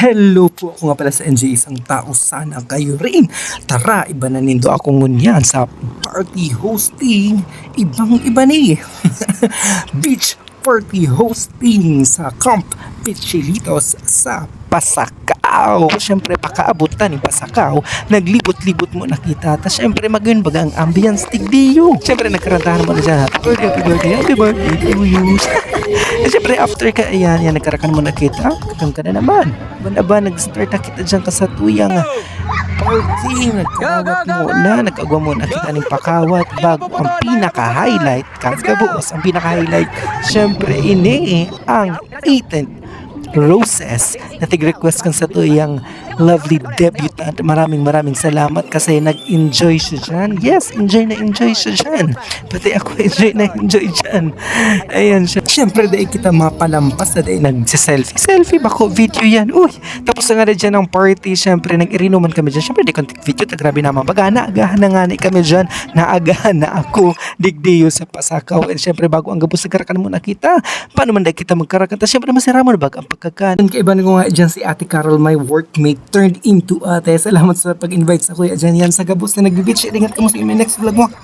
Hello po, ako nga pala sa NJ, isang tao, sana kayo rin. Tara, iba na nindo ako ngunyan sa party hosting. Ibang-iba ni. Beach party hosting sa Camp Pichilitos sa Pasakaw. Siyempre, pakaabutan ng Pasakaw, naglibot-libot mo nakita. Tapos siyempre, magawin baga ang ambience tigdiyo. Siyempre, nagkarantahan mo na dyan. Happy birthday, happy birthday, happy birthday to you. Eh, siyempre, after ka, ayan, nagkarakan mo nakita. Kakang ka na naman. Ba, nag-start na kita dyan ka sa tuyang party. Nagkawat mo na, nagkagwa mo na kita ng pakawat bago ang pinaka-highlight. Kabuos, ang pinaka-highlight. Siyempre, ini ang 18th Roses na tig-request kan sa tuyang lovely debutant. Maraming salamat kasi nag-enjoy siya dyan. Yes, enjoy siya dyan. Pati ako enjoy dyan. Ayan siya. Siyempre, dahil kita mapalampas na dahil nag-selfie bako video yan. Uy, tapos na nga dyan ang party. Siyempre, nag-irinuman kami dyan. Siyempre, di contact video. Grabe naman. Baga, naagahan na nga ni kami dyan. Naagahan na ako. Digdiyo sa Pasakaw. And siyempre, bago ang gabos nagkarakan mo nakita. Paano man dahil kita magkarakan? Siyempre, masira mo na baga ang pagkakan. Kaiba ko nga dyan si Ate Carol, my workmate, turned into ate. Salamat sa pag-invite sa kuya dyan yan sa gabos na nag-beach. Ingat ka mo sa next vlog mo.